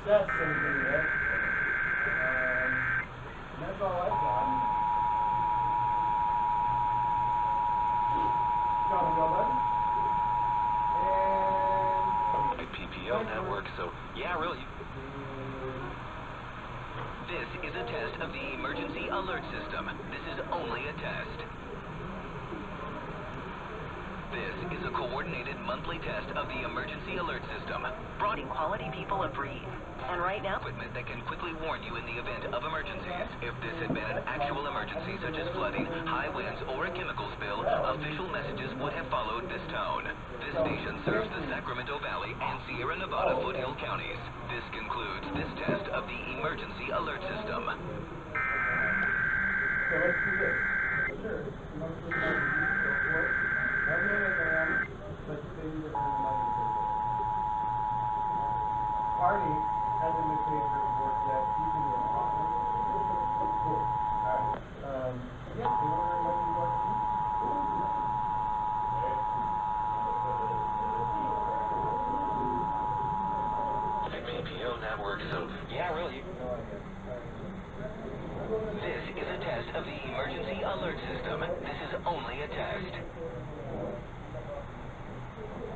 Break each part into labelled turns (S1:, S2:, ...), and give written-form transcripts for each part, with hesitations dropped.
S1: That's something, yeah. That's all I've got. Got to go, bud. And
S2: PPO network, so yeah, really. This is a test of the emergency alert system. This is only a test. This is a coordinated monthly test of the emergency alert system.
S3: Brought quality people a breeze. And right now,
S2: Equipment that can quickly warn you in the event of emergencies. If this had been an actual emergency, such as flooding, high winds, or a chemical spill, official messages would have followed this tone. This station serves the Sacramento Valley and Sierra Nevada foothill counties. This concludes this test of the emergency alert system.
S1: so let's do this. Sure. Monthly messages, go for it. Have your diagram. Let's say you were in the money. Party hasn't been paid for his work yet. He's in the office. Cool. Alright. Yeah, you want to know what you
S2: PPO network, so yeah, really. This is a test of the emergency alert system. This is only a test.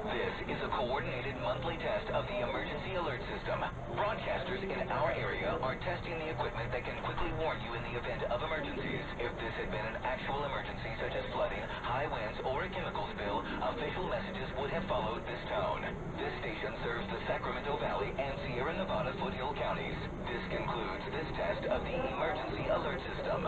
S2: This is a coordinated monthly test of the emergency alert system. Broadcasters in our area are testing the equipment that can quickly warn you in the event of emergencies. If this had been an actual emergency such as flooding, high winds, or a chemical spill, official messages would have followed this tone. This station serves the Sacramento Valley and Sierra Nevada foothill counties. This concludes this test of the emergency alert system.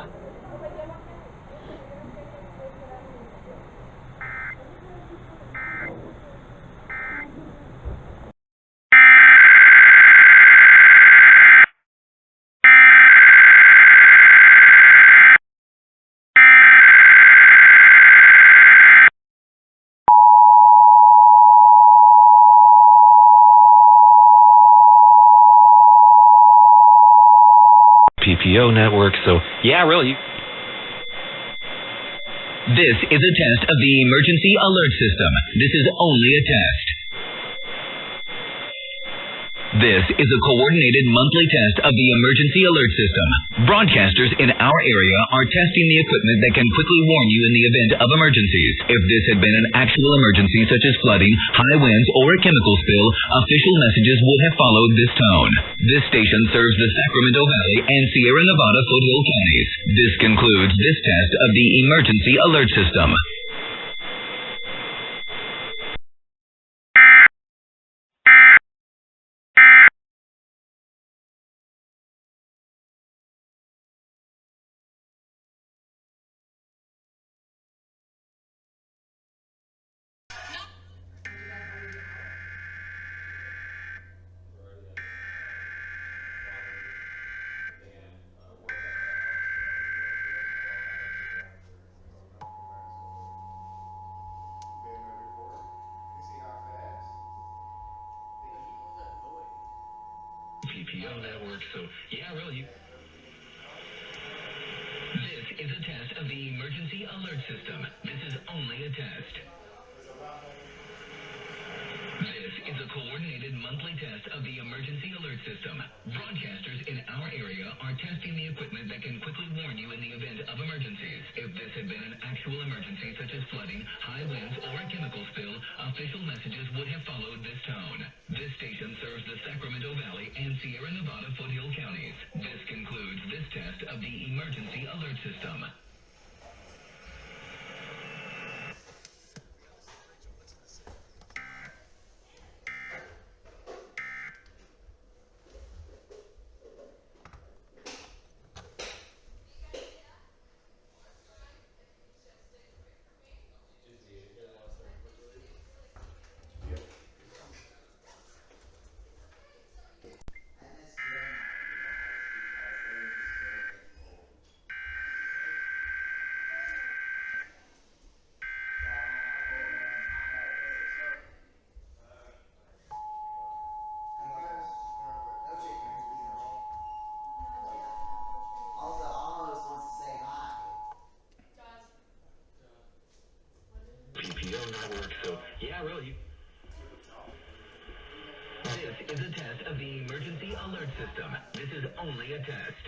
S2: PPO network, so yeah, really. This is a test of the emergency alert system. This is only a test. This is a coordinated monthly test of the emergency alert system. Broadcasters in our area are testing the equipment that can quickly warn you in the event of emergencies. If this had been an actual emergency such as flooding, high winds, or a chemical spill, official messages would have followed this tone. This station serves the Sacramento Valley and Sierra Nevada foothill counties. This concludes this test of the emergency alert system. PPO network, so yeah, really. This is a test of the emergency alert system. This is only a test. This is a coordinated monthly test of the emergency alert system. Broadcasters in our area are testing the equipment that can quickly warn you in the event of emergencies. If this had been an actual emergency such as flooding, high winds, or a chemical spill, official messages would have followed this tone. This station serves the Sacramento Valley and Sierra Nevada foothill counties. This concludes this test of the emergency alert system. PPO network, so yeah, really. This This is a test of the emergency alert system. This is only a test.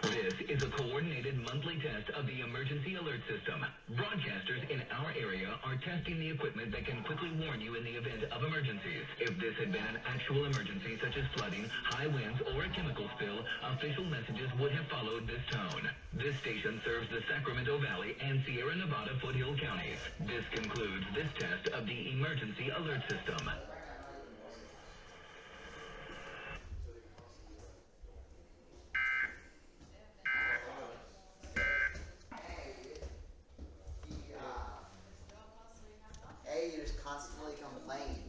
S2: This is a coordinated monthly test of the emergency alert system. Broadcasters in our area are testing the equipment that can quickly warn you in the event of emergencies. If this had been an actual emergency such as flooding, high winds, or a chemical spill, official messages would have followed this tone. This station serves the Sacramento Valley and Sierra Nevada foothill counties. This concludes this test of the emergency alert system.
S4: Hey, you just constantly complain.